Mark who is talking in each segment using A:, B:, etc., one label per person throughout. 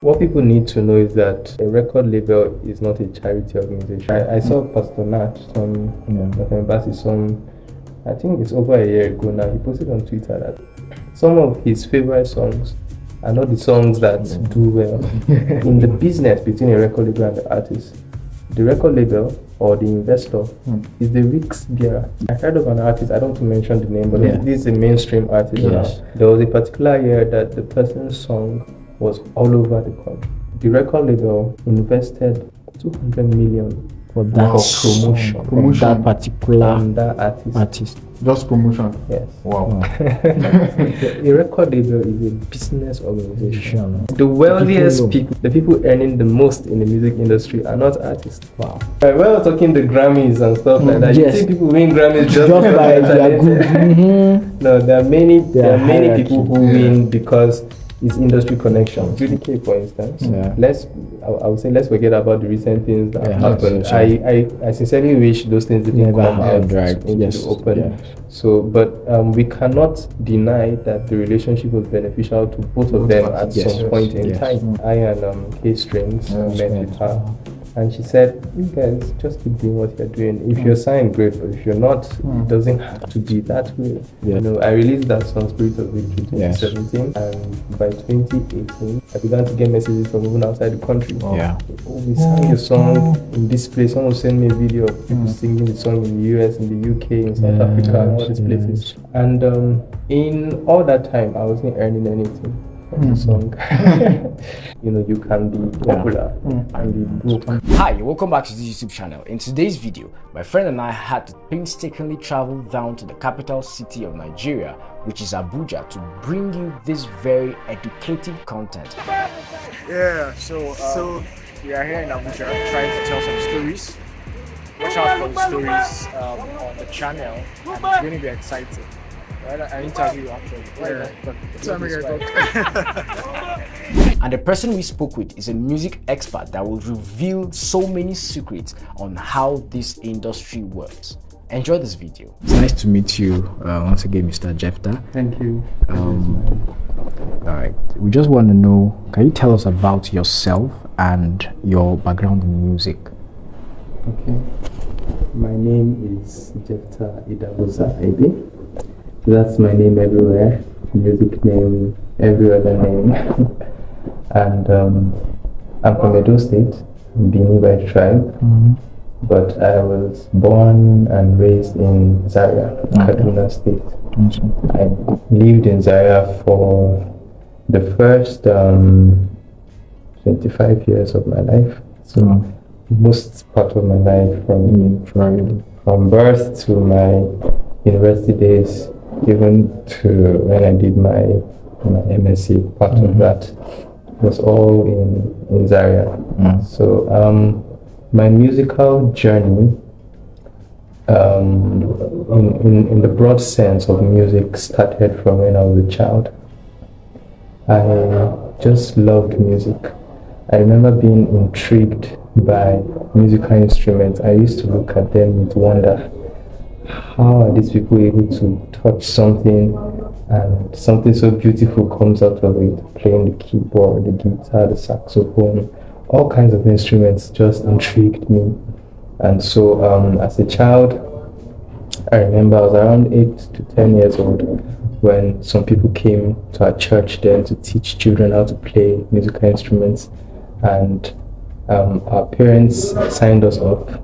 A: What people need to know is that a record label is not a charity organization. I saw Pastor Nat, I think it's over a year ago now, he posted on Twitter that some of his favorite songs are not the songs that do well. In the business between a record label and the artist, the record label or the investor is the risk bearer. I heard of an artist, I don't want to mention the name, but this is a mainstream artist now. There was a particular year that the person's song was all over the country. The record label invested 200 million
B: for that
A: promotion
B: that particular
A: that artist.
C: Just promotion.
A: Yes.
C: Wow.
A: A record label is a business organization. The wealthiest people, the people earning the most in the music industry, are not artists.
B: Wow.
A: When we're talking the Grammys and stuff like that, you see people win Grammys just
B: by their good.
A: No, there are many people who win because it's industry connections. Judikay, for instance. I would say let's forget about the recent things that happened. I sincerely wish those things didn't come out into the open. So, but we cannot deny that the relationship was beneficial to both of them at some point in time. I and K Strings met with her, and she said, "You guys just keep doing what you're doing. If you're signed, great, but if you're not, it doesn't have to be that way." You know, I released that song Spirit of Victory 2017, and by 2018, I began to get messages from even outside the country. We sang your song in this place. Someone sent me a video of people singing the song in the US, in the UK, in South Africa, and all these places. And in all that time, I wasn't earning anything from the song. You know, you can be popular and be broke.
D: Hi, welcome back to this YouTube channel. In today's video, my friend and I had to painstakingly travel down to the capital city of Nigeria, which is Abuja, to bring you this very educative content.
E: So we are here in Abuja trying to tell some stories. Watch out for the stories on the channel, and it's going to be exciting. An interview actually.
D: And the person we spoke with is a music expert that will reveal so many secrets on how this industry works. Enjoy this video. It's nice to meet you once again, Mr. Jephtah.
A: Thank you.
D: All right, we just want to know, can you tell us about yourself and your background in music?
A: Okay. My name is Jephtah Idahosa Aigbe. That's my name everywhere, music name, every other name. And I'm from Edo State, Bini by tribe, but I was born and raised in Zaria, Kaduna State. I lived in Zaria for the first 25 years of my life. So most part of my life from birth to my university days, even to when I did my MSc, part of that was all in Zaria. So my musical journey, in the broad sense of music, started from when I was a child. I just loved music. I remember being intrigued by musical instruments. I used to look at them with wonder. How are these people able to touch something and something so beautiful comes out of it? Playing the keyboard, the guitar, the saxophone, all kinds of instruments just intrigued me. And so as a child, I remember I was around 8 to 10 years old when some people came to our church then to teach children how to play musical instruments, and our parents signed us up.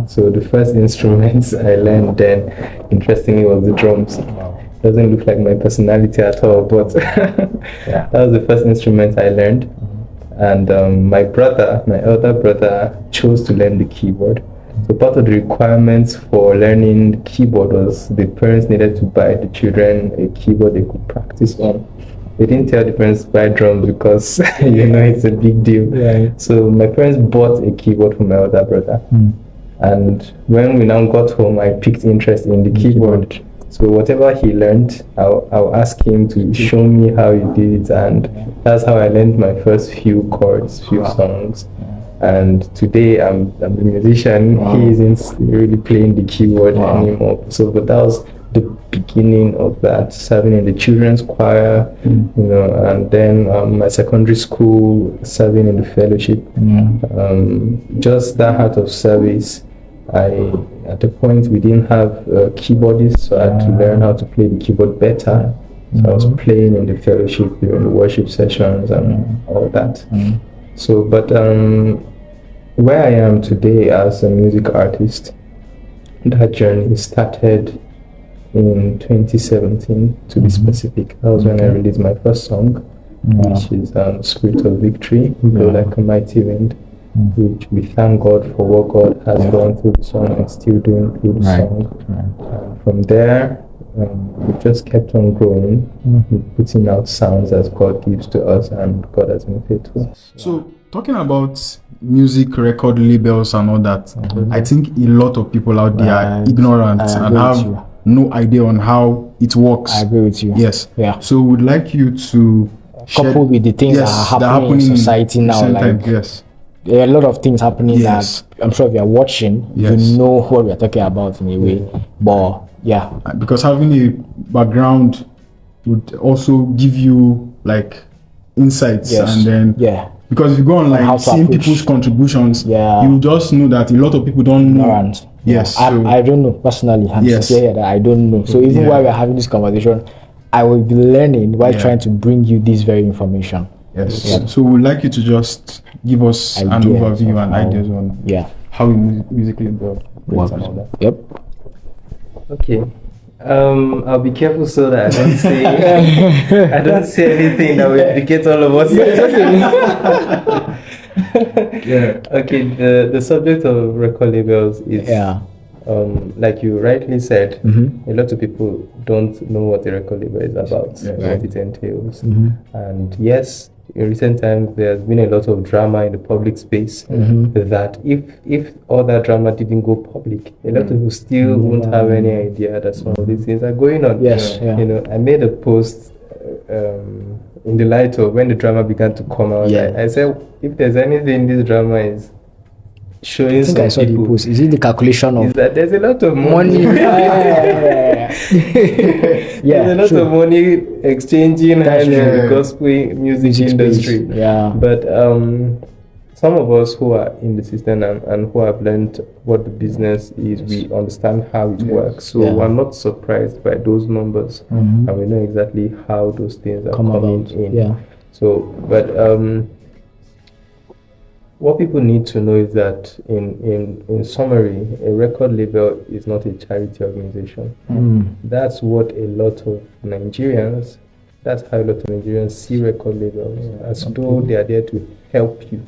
A: So the first instruments I learned then, interestingly, was the drums. Doesn't look like my personality at all, but that was the first instrument I learned. And my elder brother, chose to learn the keyboard. So part of the requirements for learning the keyboard was the parents needed to buy the children a keyboard they could practice on. They didn't tell the parents to buy drums because you know it's a big deal. So my parents bought a keyboard for my elder brother. And when we now got home, I picked interest in the keyboard. So whatever he learned, I'll ask him to show me how he did it, and that's how I learned my first few chords, few songs. And today I'm the musician. He isn't really playing the keyboard anymore. So, but that was the beginning of that, serving in the children's choir, you know, and then my secondary school, serving in the fellowship. Just that heart of service. At the point we didn't have keyboardists, so I had to learn how to play the keyboard better. So I was playing in the fellowship during the worship sessions and all that. So, but where I am today as a music artist, that journey started in 2017, to be specific. That was when I released my first song, which is Spirit of Victory, Blow Like a Mighty Wind, which we thank God for what God has done through the song and still doing through the song. From there, we just kept on growing, putting out sounds as God gives to us, and God has been faithful.
B: So, talking about music record labels and all that, I think a lot of people out there are ignorant and have no idea on how it works.
D: I agree with you.
B: Yes.
D: Yeah.
B: So we'd like you to
D: couple with the things that are happening in society now. Like, there are a lot of things happening that I'm sure if you're watching, you know what we're talking about in a way. But yeah,
B: because having a background would also give you like insights, and then because if you go online seeing people's contributions, you just know that a lot of people don't know.
D: I don't know personally. That I don't know. So even while we're having this conversation, I will be learning while trying to bring you this very information.
B: So we'd like you to just give us an overview and ideas on how we musically work and all that.
D: Yep.
A: Okay. I'll be careful so that I don't say I don't say anything that will implicate all of us. Okay. The subject of record labels is like you rightly said, a lot of people don't know what a record label is about, what it entails. And yes, in recent times there has been a lot of drama in the public space that if all that drama didn't go public, a lot of people still won't have any idea that some of these things are going on. You know, I made a post in the light of when the drama began to come out. I said, if there's anything this drama is showing,
D: I saw the post. Is it the calculation of
A: that there's a lot of money? There's a lot of money exchanging hands in the gospel music industry. But some of us who are in the system and who have learned what the business is, we understand how it works. So we're not surprised by those numbers, and we know exactly how those things are coming in. So, but what people need to know is that, in summary, a record label is not a charity organization. That's what a lot of Nigerians, that's how a lot of Nigerians see record labels, as though they are there to help you.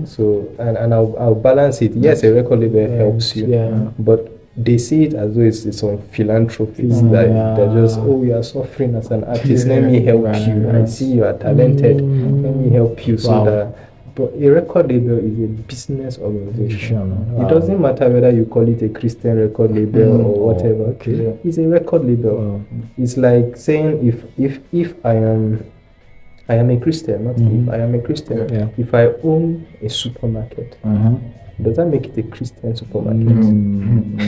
A: So, and I'll balance it. Yes, a record label helps you, but they see it as though it's some philanthropists that they're just, you are suffering as an artist, let me help you. I see you are talented, let me help you. So that. But a record label is a business organization. It doesn't matter whether you call it a Christian record label or whatever. It's a record label. It's like saying if I am a Christian, not if I am a Christian. If I own a supermarket, does that make it a Christian supermarket?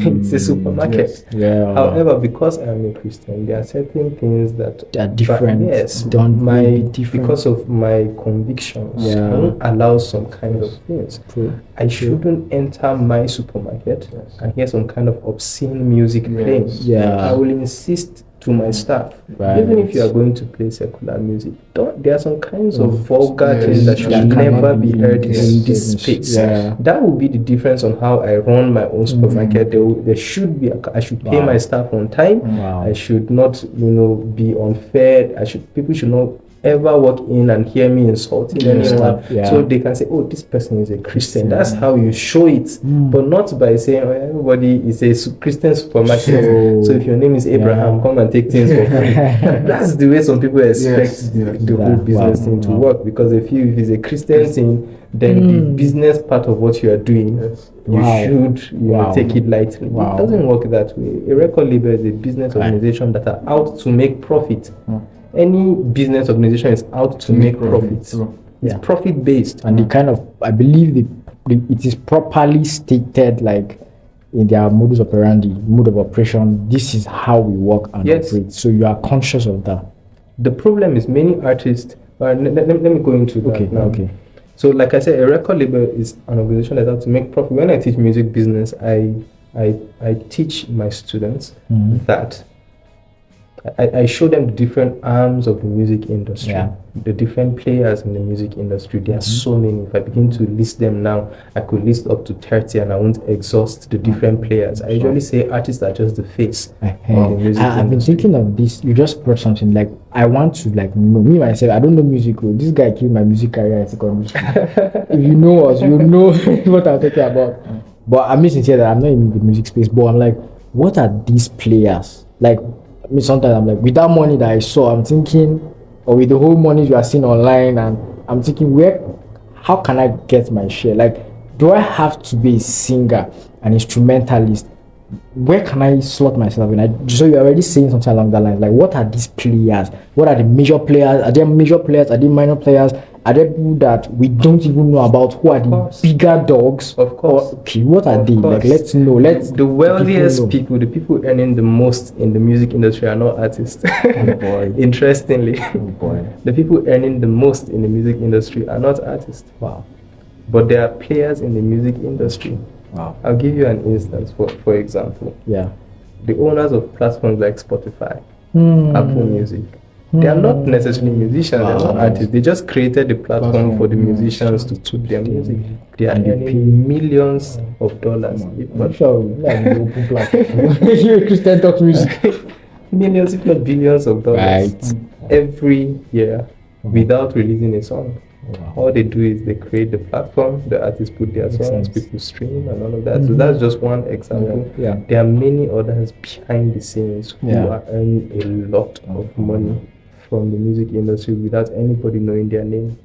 A: It's a supermarket. However, because I am a Christian, there are certain things that
D: are different.
A: Because of my convictions, I won't allow some kind of things. I shouldn't enter my supermarket and hear some kind of obscene music playing. I will insist to my staff, even if you are going to play secular music, there are some kinds of vulgar things that should never be heard in this space. That will be the difference on how I run my own supermarket. There should be I should pay my staff on time. I should not be unfair. People should not ever walk in and hear me insulting anyone, so they can say, this person is a Christian. That's how you show it, but not by saying everybody is a Christian supermarket. So if your name is Abraham, come and take things for free. That's the way some people expect the whole business thing to work, because if it's a Christian thing, then the business part of what you are doing, you should take it lightly. It doesn't work that way. A record label is a business organization that are out to make profit. Any business organization is out to make profits. It's profit based,
D: and the kind of, I believe it is properly stated, like in their modus operandi, mode of operation. This is how we work and operate. So you are conscious of that.
A: The problem is many artists. Let me go into that now. Okay. So, like I said, a record label is an organization that has to make profit. When I teach music business, I teach my students that I show them the different arms of the music industry, the different players in the music industry. There are so many. If I begin to list them now, I could list up to 30 and I won't exhaust the different players. I usually say artists are just the face of the music industry.
D: I've been thinking of this. You just brought something like, I want to know me myself. I don't know music. This guy killed my music career in secondary school. If you know us, you know what I'm talking about. But I'm sincere that I'm not in the music space. But I'm like, what are these players? Like, sometimes I'm like, with that money that I saw, I'm thinking, or with the whole money you are seeing online, and I'm thinking, how can I get my share? Like, do I have to be a singer, an instrumentalist? Where can I slot myself in? So you're already saying something along that line. Like, what are these players? What are the major players? Are there major players? Are there minor players? Are there people that we don't even know about? Who are the bigger dogs?
A: Of course.
D: Okay, what are they? Like, let's know.
A: The wealthiest people, the people earning the most in the music industry are not artists.
D: Oh boy.
A: Interestingly.
D: Oh boy.
A: The people earning the most in the music industry are not artists.
D: Wow.
A: But they are players in the music industry.
D: Wow.
A: I'll give you an instance, for example.
D: Yeah.
A: The owners of platforms like Spotify, Apple Music, they are not necessarily musicians, they're not artists. They just created the platform for the musicians to put their music. They are earning millions of dollars.
D: Christian talk music.
A: Millions, if not billions of dollars every year without releasing a song. Wow. All they do is they create the platform, the artists put their songs, people stream and all of that. So that's just one example.
D: Yeah.
A: There are many others behind the scenes who are earning a lot of money from the music industry without anybody knowing their name.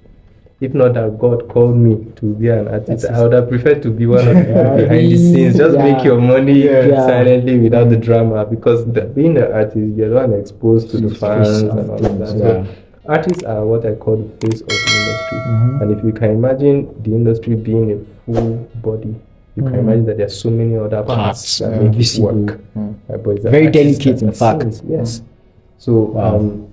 A: If not that God called me to be an artist, I would have preferred to be one of the people behind the scenes. Just make your money silently without the drama, because being an artist, you're the one exposed to the fans and all of that. So artists are what I call the face of the industry. And if you can imagine the industry being a full body, you can imagine that there are so many other parts that make it work. But
D: very delicate, in fact.
A: Yes. So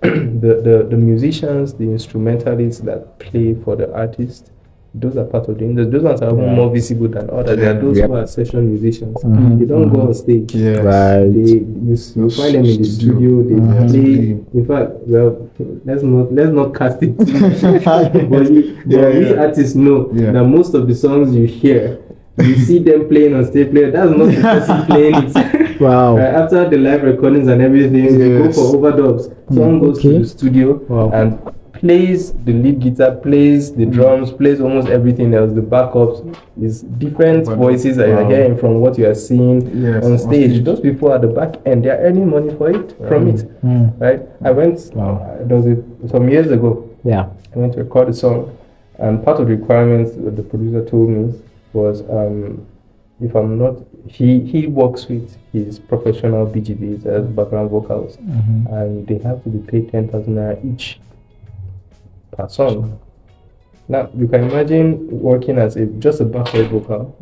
A: the musicians, the instrumentalists that play for the artist, those are part of the industry. Those ones are more visible than others. There are those who are session musicians. They don't go on stage.
D: Right.
A: You find them in the studio. They play. In fact, well, let's not cast it. But we artists know that most of the songs you hear, you see them playing on stage. That's not the person playing it.
D: Wow.
A: After the live recordings and everything, they go for overdubs. Someone goes to the studio and plays the lead guitar, plays the drums, plays almost everything else. The backups is different voices that you're hearing from what you are seeing on stage. Those people at the back end, they are earning money for it from it. Right? I went some years ago. Yeah. I went to record a song, and part of the requirements that the producer told me was if I'm not, he works with his professional BGBs as background vocals, and they have to be paid 10,000 naira each per song. Now you can imagine working as just a background vocal.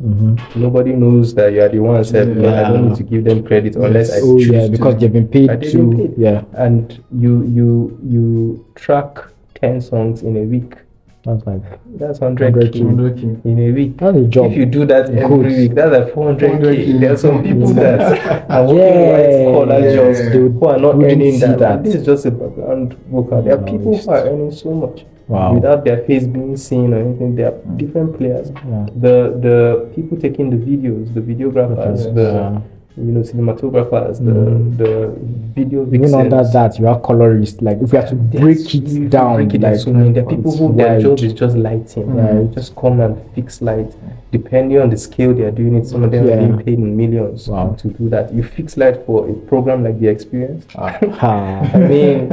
A: Nobody knows that you are the one said, I don't need to give them credit unless I choose
D: because
A: to.
D: they've been paid to.
A: And you track 10 songs in a week. That's 100K in a week.
D: That's a job.
A: If you do that every week, that's like 400K. There are some people that are working white collar jobs who are not earning that. This is just a background vocal. There are people who are earning so much without their face being seen or anything. There are different players. The people taking the videos, the videographers, the cinematographers, the video vixens.
D: Even under that, you are colorists. Like if you have to break it down,
A: there are people who their job is just lighting. Just come and fix light. Depending on the scale they are doing it, some of them are being paid in millions to do that. You fix light for a program like The Experience. I mean,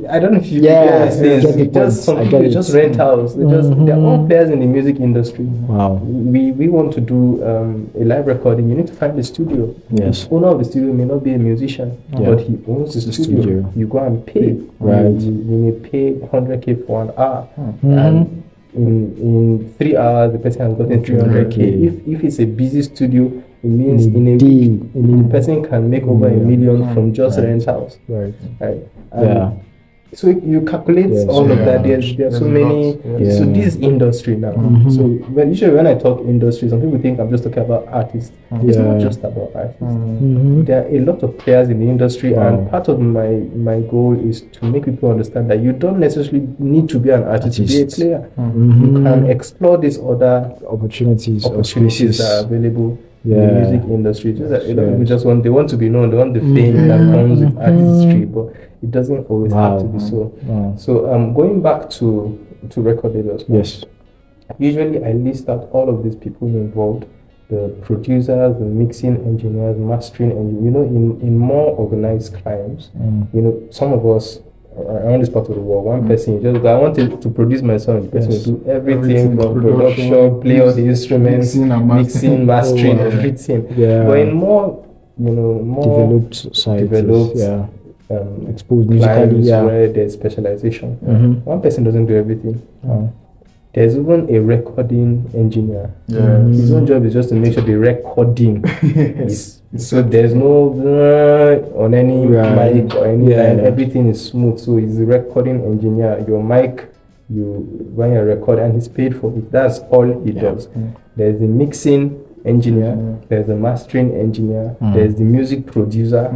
A: I don't know if you get these things. Some people just rent house. They're all players in the music industry. We want to do a live recording. You need to find the studio. The owner of the studio may not be a musician, but he owns the studio. You go and pay. You may pay 100K for an hour. And in 3 hours, the person has gotten 300K. If it's a busy studio, It means in a week, a person can make over $1 million from just rent house. Right. And so you calculate all of that. There are so many. So this industry now. So when I talk industry, some people think I'm just talking about artists. It's not just about artists. There are a lot of players in the industry, and part of my goal is to make people understand that you don't necessarily need to be an artist to be a player. You can explore these other opportunities that are available. In the music industry, just that people they want to be known, they want the fame that comes with artistry, but it doesn't always have to be so. So going back to record labels.
D: Yes.
A: Usually I list out all of these people involved, the producers, the mixing engineers, mastering engineers. In more organized crimes, some of us around this part of the world, one person just I want to produce my song. The person will do everything from production, play all the instruments, mixing, mastering, everything. But in more
D: developed societies,
A: exposed musically, where there's specialization, one person doesn't do everything. There's even a recording engineer. His own job is just to make sure the recording is so there's no on any mic or any line, everything is smooth. So he's the recording engineer. Your mic, when you record, and he's paid for it. That's all he does. There's the mixing engineer, there's the mastering engineer, there's the music producer,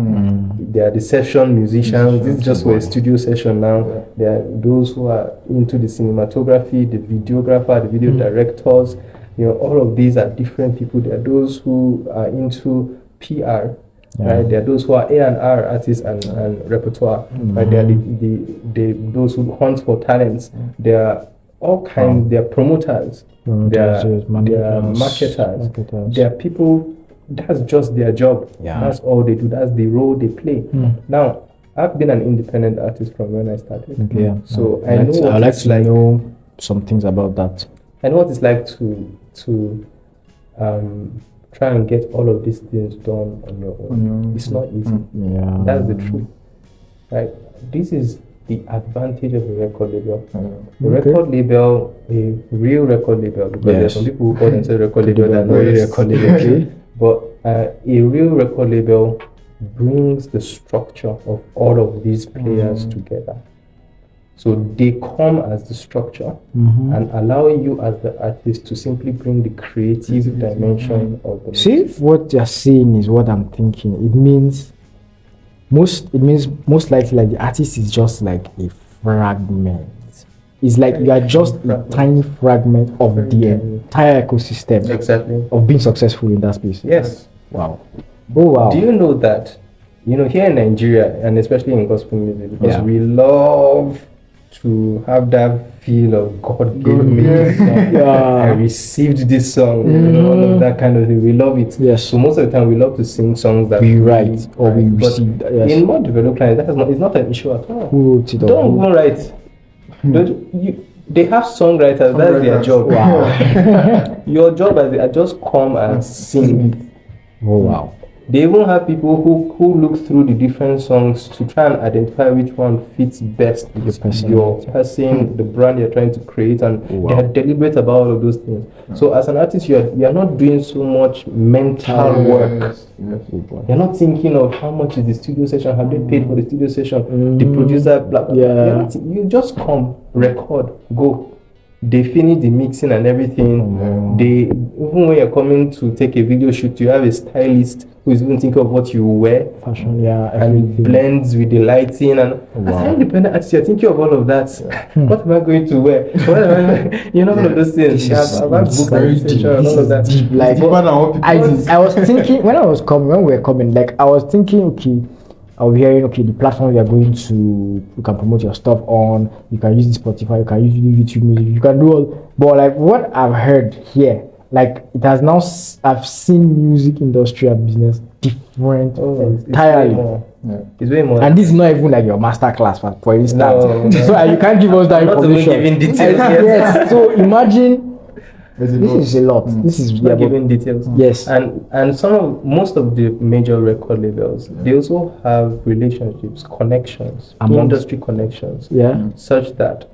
A: there are the session musicians. This is just for a studio session now. There are those who are into the cinematography, the videographer, the video directors. All of these are different people. There are those who are into PR, right? There are those who are A&R artists and repertoire, right? There are those who hunt for talents. There are all kinds. There are promoters. There are marketers. There are people. That's just their job. That's all they do. That's the role they play. Now, I've been an independent artist from when I started. So I know what it's like.
D: Know some things about that.
A: I know what it's like to try and get all of these things done on your own. It's not easy. That's the truth, right? This is the advantage of a record label. The record label, a real record label, because there are some people who call themselves record label that are not really record label. But a real record label brings the structure of all of these players together. So they come as the structure and allow you as the artist to simply bring the creative dimension of the music.
D: See, what you're saying is what I'm thinking. It means most likely like the artist is just like a fragment. It's like you are just a tiny fragment of the entire ecosystem of being successful in that space.
A: Yes.
D: Wow. Oh wow.
A: Do you know that, here in Nigeria, and especially in gospel music, because we love to have that feel of God gave me this song. I received this song, all of that kind of thing. We love it.
D: Yes.
A: So most of the time we love to sing songs that
D: we write or we receive.
A: In more developed clients, it's not an issue at all.
D: Who wrote it?
A: Don't even write. They have songwriters. That's their job. Wow. Your job is just come and sing.
D: Oh wow.
A: They even have people who look through the different songs to try and identify which one fits best with your person, the brand you're trying to create, and they are deliberate about all of those things. So as an artist, you're not doing so much mental work. You're not thinking of how much is the studio session, have they paid for the studio session, the producer, blah, blah, blah. You just come, record, go. They finish the mixing and everything. They even when you're coming to take a video shoot, you have a stylist who is even thinking of what you wear,
D: fashion,
A: and it blends with the lighting. And as an independent artist, you're thinking of all of that. What am I going to wear? What am I, all of those things. I've booked very deep. And all of that.
D: Deep. Like I was thinking when we were coming, like I was thinking, okay, I was hearing, okay, the platform you are going to, you can promote your stuff on, you can use Spotify, you can use YouTube music, you can do all, but like what I've heard here, like it has now, I've seen music industry and business different entirely.
A: It's way more.
D: And this is not even like your masterclass, for instance. No. So you can't give us that information.
A: Not even giving details.
D: Yes. So imagine. This is a lot. This is
A: giving details.
D: Yes,
A: and most of the major record labels, they also have relationships, connections, industry connections, such that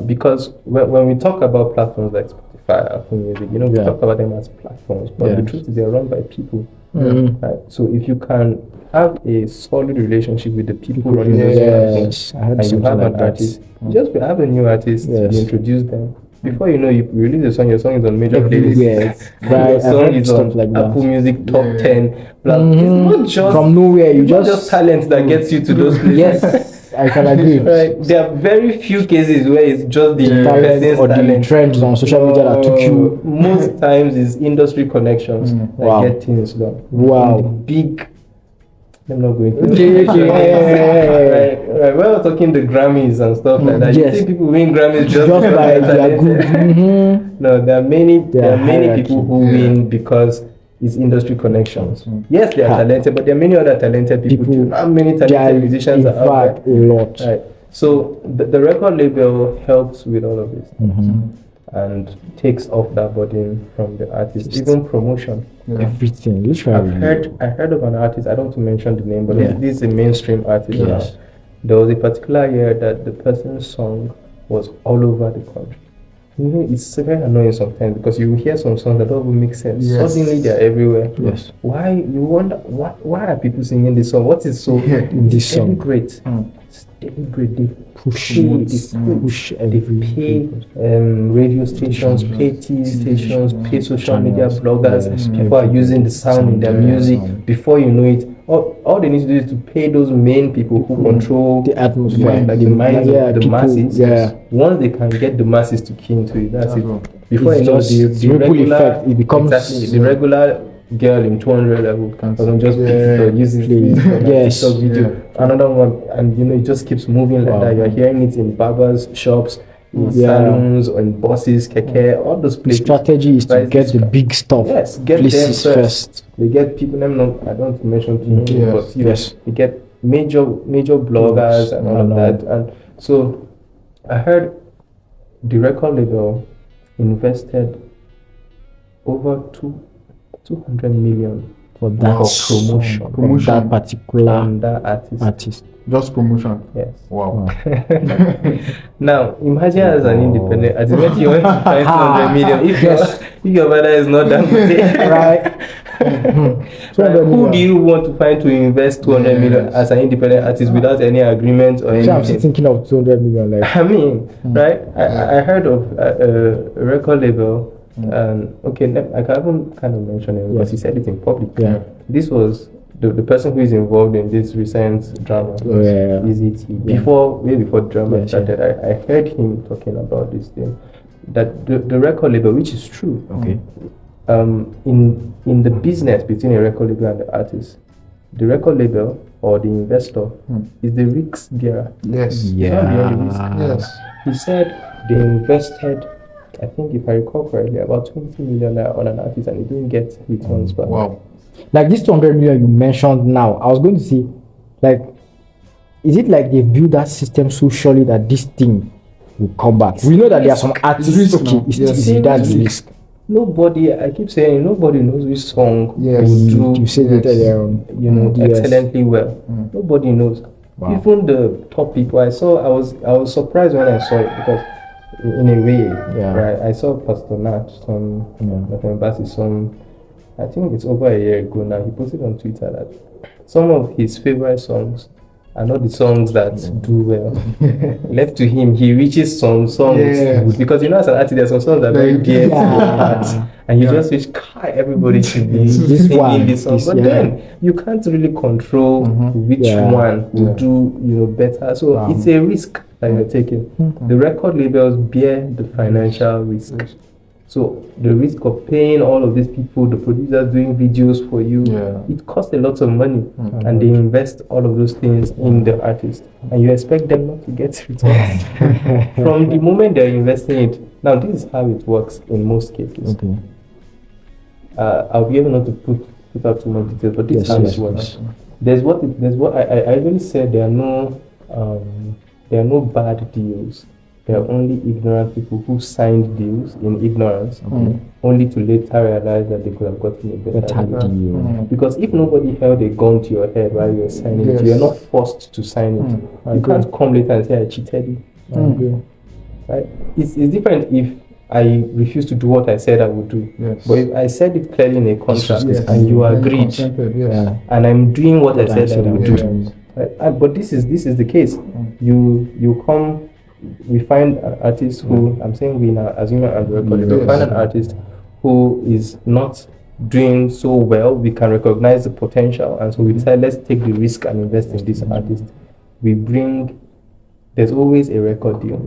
A: because when we talk about platforms like Spotify, Apple Music, we talk about them as platforms, but the truth is they're run by people. Right? So if you can have a solid relationship with the people running those platforms, and you have an artist, just have a new artist, you introduce them. Before you know, you release a song, your song is on major playlists. Your song is on Apple Music top 10. It's not just
D: from nowhere.
A: It's not just talent that gets you to those places.
D: Yes, I can agree.
A: Right. There are very few cases where it's just the person's
D: or the trends on social media that took you.
A: Most times it's industry connections that get things done.
D: Wow.
A: Big. I'm not going to.
D: Okay.
A: Right. We're talking the Grammys and stuff like that. You see people win Grammys just
D: by their good.
A: No, there are many people who win because it's industry connections. Yes, they are talented, but there are many other talented people too. Not many talented musicians are out there.
D: A lot.
A: Right. So the record label helps with all of this and takes off that burden from the artist, even promotion.
D: Everything. Literally.
A: I heard of an artist, I don't want to mention the name, but this is a mainstream artist now. There was a particular year that the person's song was all over the country. It's very annoying sometimes because you hear some songs that don't even make sense. Suddenly they're everywhere. Why? You wonder why are people singing this song? What is so
D: in this song?
A: Great. They push
D: they
A: pay radio stations, pay TV stations, pay social media bloggers. People are using the sound in their music. Before you know it, all they need to do is to pay those main people who control
D: the atmosphere,
A: like the minds of the masses. Once they can get the masses to key into it, that's it. Before you know, the regular effect, it becomes the regular girl in 200 level can just use it TikTok video. Another one, and it just keeps moving like that. You're hearing it in barbers shops, in salons, or in buses, keke, all those places.
D: The strategy is to get the big stuff.
A: Yes, get places first. They get people. I don't mention people, but they get major bloggers and all of that. And so I heard the record label invested over 200 million for that promotion that particular artist.
B: Just promotion.
A: Yes.
B: Wow.
A: Now imagine as an independent artist, when you want to find 200 million, if your brother is not that good,
D: right?
A: Who do you want to find to invest 200 million as an independent artist without any agreement or anything?
D: I'm thinking of 200 million. Like,
A: I mean, right? I heard of a record label. I can even kind of mention it because he said it in public. This was the person who is involved in this recent drama, Eezee. Way before drama started, I heard him talking about this thing, that the record label, which is true, in the business between a record label and the artist, the record label or the investor is the risk bearer.
B: Yes.
A: He said they invested, I think if I recall correctly, about 20 million on an artist, and he didn't get returns back.
B: Wow.
D: Like this 200 million you mentioned now, I was going to say, like, is it like they build that system so surely that this thing will come back? We know that there are some artists. It's that's risk.
A: Nobody, I keep saying, nobody knows which song will do.
D: You said it earlier on.
A: Excellently well. Nobody knows.
D: Wow.
A: Even the top people I was surprised when I saw it because. In a way, right? I saw Pastor Nat, I think it's over a year ago now. He posted on Twitter that some of his favorite songs are not the songs that do well. Left to him, he reaches some songs because as an artist, there's some songs that are very dear to your heart, and you just wish everybody should be singing this song. But then you can't really control which one will do better. So it's a risk that you're taking. The record labels bear the financial risk. So the risk of paying all of these people, the producers doing videos for you, it costs a lot of money, and they invest all of those things in the artist, and you expect them not to get returns from the moment they're investing it. Now this is how it works in most cases. I'll be able not to put out too much details, but this is how it works. There's what I really said. There are no bad deals. There are only ignorant people who signed deals in ignorance, only to later realize that they could have gotten a better deal. Because if nobody held a gun to your head while you were signing it, you are not forced to sign it. You can't come later and say, I cheated you. Right? It's different if I refuse to do what I said I would do.
B: Yes.
A: But if I said it clearly in a contract and you
B: and
A: agreed,
B: and
A: I'm doing what I said I would do.
B: Yes.
A: Right? But this is the case. You come, we find an artist who, I'm saying we now, assuming I'm recording, we find an artist who is not doing so well. We can recognize the potential, and so we decide, let's take the risk and invest in this artist. We bring, there's always a record deal,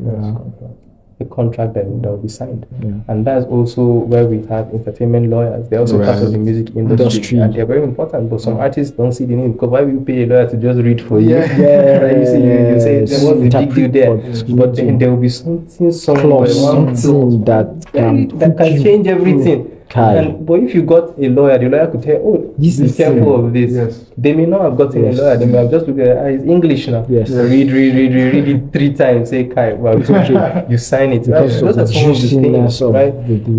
A: a contract that will be signed, and that's also where we have entertainment lawyers. They're also part of the music industry, and they're very important. But some artists don't see the need, because why will you pay a lawyer to just read for you? You say what's the big deal there? But then there will be something somewhere,
D: something that
A: can change everything. But if you got a lawyer, the lawyer could tell, be careful of this.
B: Yes.
A: They may not have gotten a lawyer. They may have just looked at it, it's English now.
D: Yes.
A: Read it 3 times. Say, Kai, well, it's okay. You sign it. Right? Those are some of the things, right?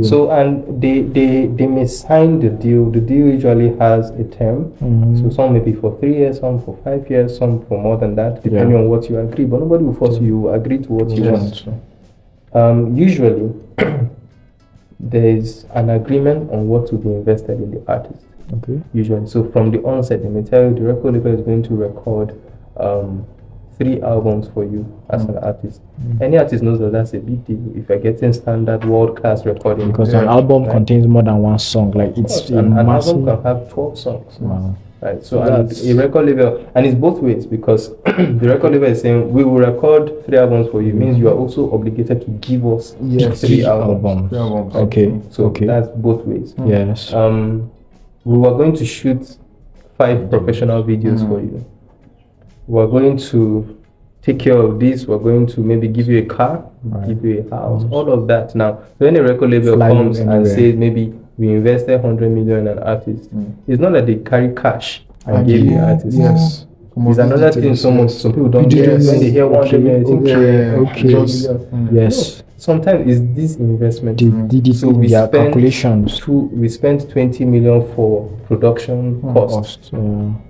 A: So, and they may sign the deal. The deal usually has a term. So some may be for 3 years, some for 5 years, some for more than that, depending on what you agree. But nobody will force you. You agree to what you want. Usually, there is an agreement on what will be invested in the artist.
D: Okay.
A: Usually, so from the onset, they may tell you the record label is going to record 3 albums for you as an artist. Any artist knows that that's a big deal. If you're getting standard world-class recording,
D: because an album contains more than one song. Like it's
A: an album can have 12 songs.
D: Wow.
A: Right, so a record label, and it's both ways, because the record label is saying we will record 3 albums for you. Means you are also obligated to give us 3 albums.
D: Okay,
A: so that's both ways.
D: Yes.
A: We were going to shoot 5 professional videos for you. We're going to take care of this. We're going to maybe give you a car, give you a house, all of that. Now, when a record label comes and says maybe we invested 100 million in an artist, it's not that they carry cash and give the artist.
B: Yes.
A: It's another thing some people don't get when they hear 100 million.
D: Yes.
A: Sometimes it's this investment.
D: So we spent calculations.
A: We spent 20 million for production costs.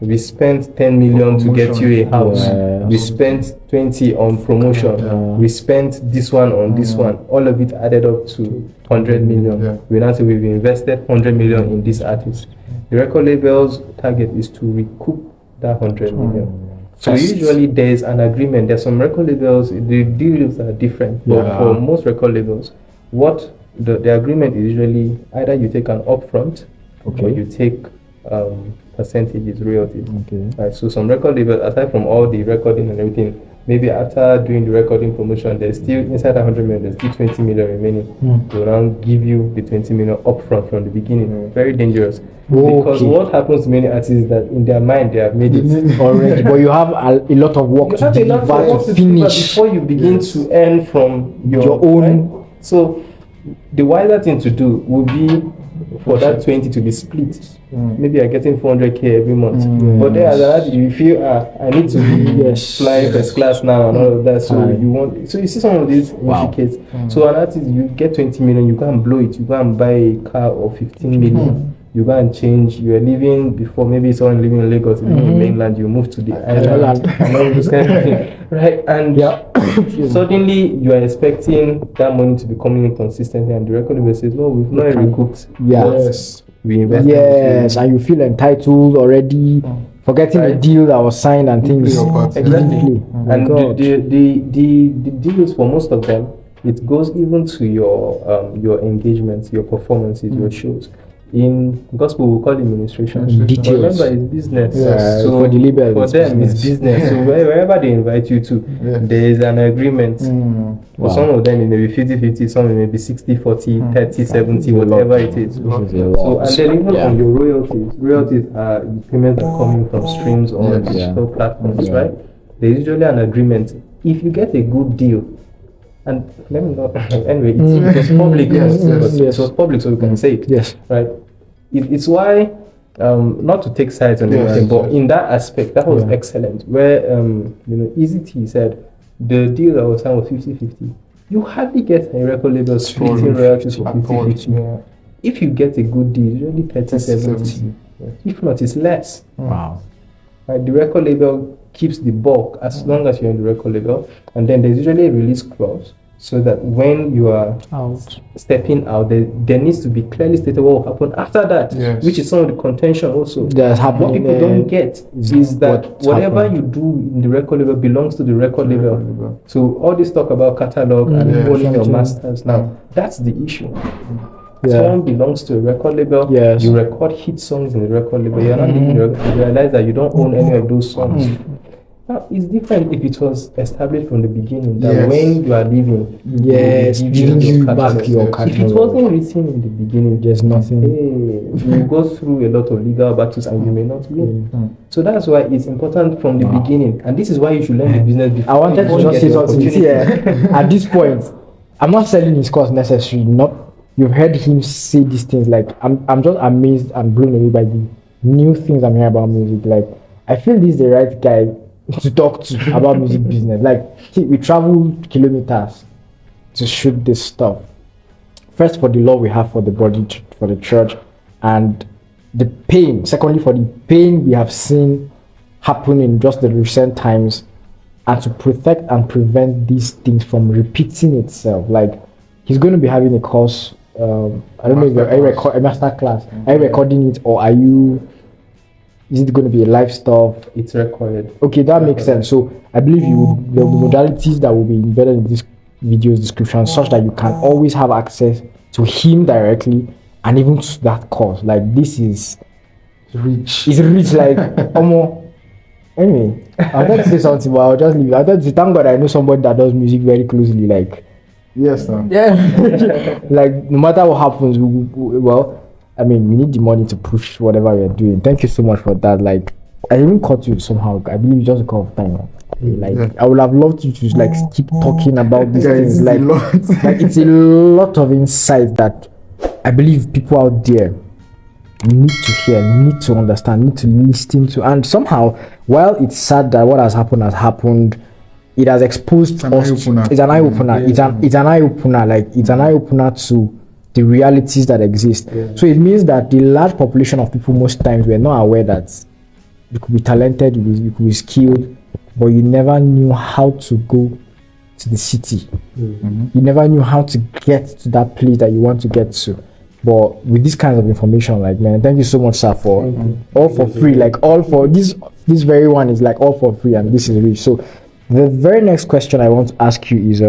A: We spent 10 million to get you a house. We spent 20 on promotion. We spent this one on this one. All of it added up to 100 million. We now say we've invested 100 million in this artist. The record label's target is to recoup that 100 million. So usually there's an agreement. There's some record labels, the deals are different. But for most record labels, what the agreement is usually either you take an upfront or you take percentages, royalties. Right, so some record labels, aside from all the recording and everything, maybe after doing the recording promotion, there's still inside 100 million, there's still 20 million remaining. They will now give you the 20 million upfront from the beginning. Very dangerous. Because what happens to many artists is that in their mind they have made it
D: already, but you have a lot of work to finish
A: before you begin to earn from your own. Right? So the wiser thing to do would be for that 20 to be split. Maybe you're getting 400k every month, but then as an artist you feel I need to be flying first class now and all of that. So you see some of these intricates. So an artist, you get 20 million, you go and blow it, you go and buy a car of 15 million. You go and change. You are living before, maybe someone living in Lagos, living in mainland. You move to the island, and all this kind of thing, right? And suddenly you are expecting that money to be coming in consistently, and the record label says, "No, we've not recouped.
D: Yes,
A: we invested."
D: Yes, and you feel entitled already, forgetting the deal that was signed and things.
A: Exactly. And the deals for most of them, it goes even to your engagements, your performances, your shows. In gospel, we call it administration.
D: Details.
A: Remember, it's business.
D: So for the label,
A: for them, it's business. So wherever they invite you to, there is an agreement. For some of them, it may be 50-50, some it may be 60-40, 30-70, whatever it is. So, and then even on your royalties are payments are coming from streams on digital platforms, right? There's usually an agreement. If you get a good deal, and let me know. Anyway, it was public. It was public, so we can say it.
D: Yes.
A: Right. It's why, not to take sides on anything, but in that aspect, that was excellent. Where Eezzee said the deal that was signed was 50-50. You hardly get a record label splitting royalties for 50-50. If you get a good deal, usually 30-70. If not, it's less.
D: Wow.
A: Right. The record label keeps the bulk as long as you're in the record label, and then there's usually a release clause. so that when you are stepping out, there needs to be clearly stated what will happen after that, which is some of the contention also. What people don't get is that whatever you do in the record label belongs to the record label. So all this talk about catalog and owning your masters now, that's the issue. Song belongs to a record label. You record hit songs in the record label. You're not leaving the record. You realize that you don't own any of those songs. Now, it's different if it was established from the beginning that when you are leaving,
D: you back your catalog.
A: If it wasn't written in the beginning,
D: there's nothing.
A: You go through a lot of legal battles and you may not win. So that's why it's important from the beginning, and this is why you should learn the business before.
D: I wanted to just say something. At this point, I'm not selling his course necessarily. Not you've heard him say these things. Like I'm just amazed and blown away by the new things I'm hearing about music. Like I feel this is the right guy to talk to about music business. Like we travel kilometers to shoot this stuff. First for the love we have for the body, for the church, and the pain. Secondly, for the pain we have seen happen in just the recent times, and to protect and prevent these things from repeating itself. Like he's going to be having a course. I don't know if a masterclass. Are you recording it, or are you? Is it going to be a live stuff?
A: It's recorded.
D: Okay, that makes sense. So I believe there will be modalities that will be embedded in this video's description, such that you can always have access to him directly and even to that course. Like this is
B: rich.
D: It's rich. Like anyway, I wanted to say something, but I'll just leave it. I wanted to thank God I know somebody that does music very closely. Like
B: yes, sir.
D: Yeah. Like no matter what happens, I mean, we need the money to push whatever we're doing. Thank you so much for that. Like, I even caught you somehow. I believe just a couple of time. Like, I would have loved you to like keep talking about these things. Like it's a lot of insight that I believe people out there need to hear, need to understand, need to listen to. And somehow, while it's sad that what has happened, it has exposed us. It's an eye opener. It's an eye opener. Like it's an eye opener to the realities that exist. So it means that the large population of people most times were not aware that you could be talented, you could be skilled, but you never knew how to go to the city. You never knew how to get to that place that you want to get to. But with this kind of information, like, man, thank you so much, sir, for all for free. Like all for this very one is like all for free, and this is rich. So the very next question I want to ask you is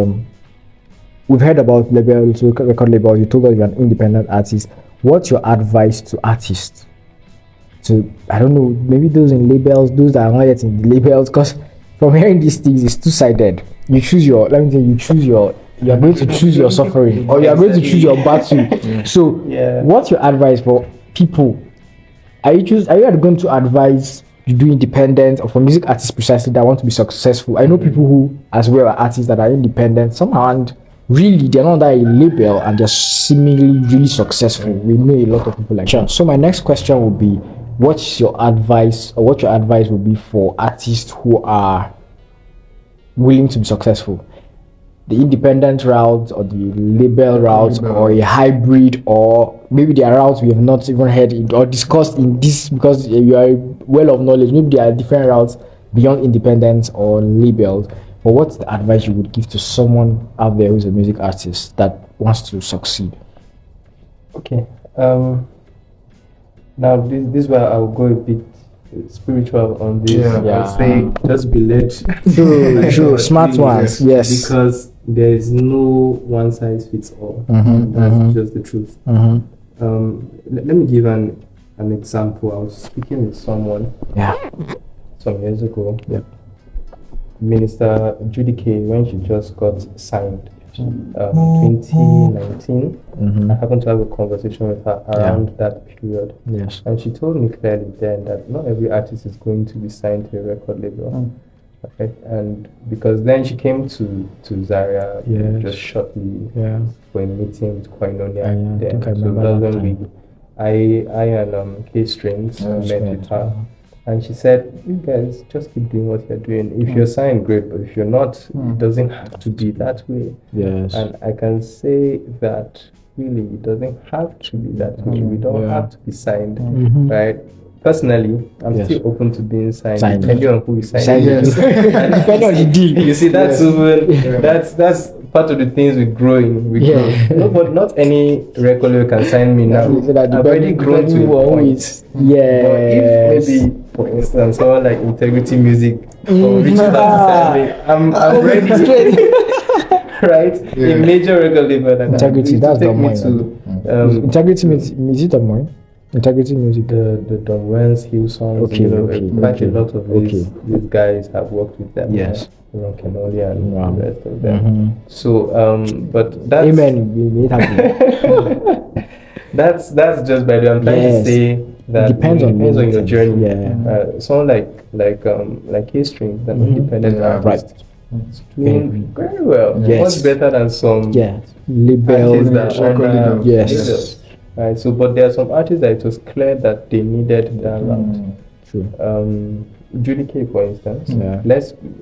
D: we've heard about labels, record labels. You told us you're an independent artist. What's your advice to artists? To, I don't know, maybe those in labels, those that are not yet in the labels, because from hearing these things, it's two-sided. You choose your, let me tell you, you're going to choose your suffering, or you're going to choose your battle. So, what's your advice for people? Are you going to advise you do independent, or for music artists precisely that want to be successful? I know people who, as well, are artists that are independent somehow, and really they're not that a label and they're seemingly really successful. We know a lot of people like that. So my next question will be, what's your advice, or what your advice would be for artists who are willing to be successful? The independent route, or the label route, or a hybrid, or maybe there are routes we have not even heard or discussed in this, because you are well of knowledge. Maybe there are different routes beyond independence or labels. But what's the advice you would give to someone out there who's a music artist that wants to succeed?
A: Okay. Now this is where I'll go a bit spiritual on this. I'll say just be led.
D: True. Smart ones. Yes.
A: Because there is no one size fits all. That's just the truth. Let me give an example. I was speaking with someone some years ago. Minister Judikay, when she just got signed in 2019, I happened to have a conversation with her around that period. And she told me clearly then that not every artist is going to be signed to a record label. Okay, and because then she came to Zaria just shortly for a meeting with Koinonia. I and K Strings met with her. And she said, you guys just keep doing what you're doing. If you're signed, great, but if you're not, it doesn't have to be that way. And I can say that really it doesn't have to be that way. We don't have to be signed, right? Personally, I'm still open to being signed. Depending on who is signed.
D: Depending on the deal.
A: You see, that's part of the things we grow in. No, but not any record label can sign me now. I've already grown to a point.
D: Yeah.
A: But if maybe, for instance, someone like Integrity Music or reaches out to sign me, I'm ready. Right? A major record label that
D: Integrity, that's the money. Integrity is it the money? Integrity Music.
A: The Don Wens, Hill songs. Quite a lot of these guys have worked with them.
D: Yes.
A: Ron Kenoli and the rest of them. So, but that's
D: amen.
A: that's just by the way. I'm trying to say that it depends on your journey.
D: Yeah.
A: Someone like K-String, an independent artist, doing very well. Much better than some
D: labels
A: that yes. Right. So, but there are some artists that it was clear that they needed that route.
D: True.
A: Judikay, for instance.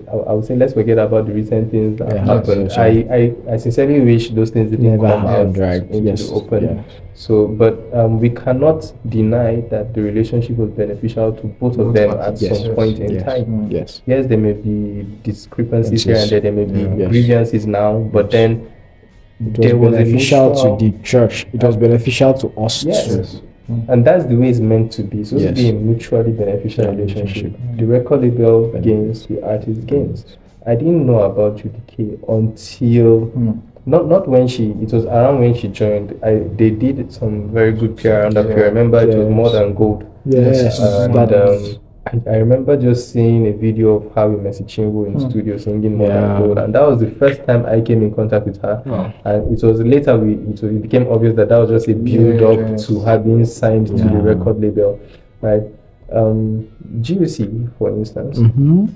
A: I would say let's forget about the recent things that happened. I sincerely wish those things didn't come out into the open. So, but we cannot deny that the relationship was beneficial to both of them at some point in time.
D: Yes,
A: there may be discrepancies here and there may be grievances now, but then
D: it was beneficial to the church. It was beneficial to us too.
A: And that's the way it's meant to be. So it's be a mutually beneficial relationship. The record label gains, the artist gains. I didn't know about Judikay until not when it was around when she joined. They did some very good PR around that period. I remember it was More Than Gold. And I remember just seeing a video of how we met Chinwo in studio singing More Than Gold, and that was the first time I came in contact with her. And it was later it became obvious that was just a build up to her being signed to the record label, right? GUC, for instance,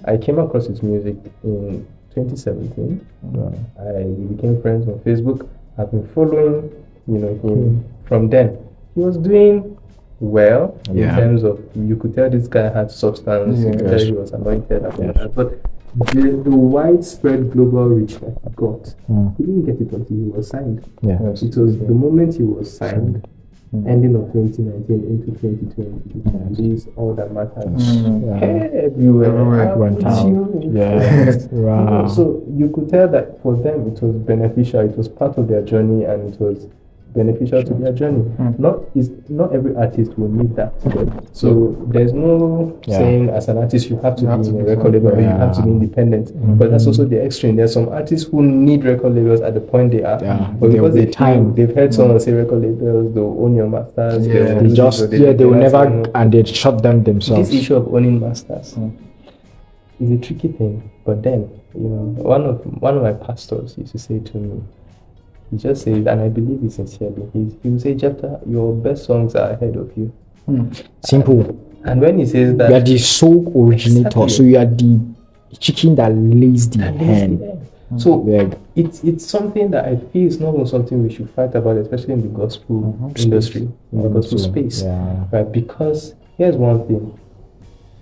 A: I came across his music in 2017. We became friends on Facebook. I've been following, him from then. He was doing well in terms of, you could tell this guy had substance, you could tell he was anointed and that, but the widespread global reach that he got, he didn't get it until he was signed. It was the moment he was signed, ending of 2019 into 2020, this is all that matters. Everywhere went out. So you could tell that for them it was beneficial, it was part of their journey, and it was beneficial to their journey. Not every artist will need that. So there's no saying as an artist you have to be in a record label or you have to be independent. But that's also the extreme. There's some artists who need record labels at the point they are. But because they've heard someone say record labels, they'll own your masters.
D: They will never, and they shut them themselves.
A: This issue of owning masters is a tricky thing. But then, one of my pastors used to say to me, he just said, and I believe it sincerely, he will say, Jephtah, your best songs are ahead of you.
D: Simple.
A: And when he says that,
D: you are the sole originator, so you are the chicken that lays the hen.
A: So it's something that I feel is not something we should fight about, especially in the gospel industry, in the gospel space. Right? Because here's one thing.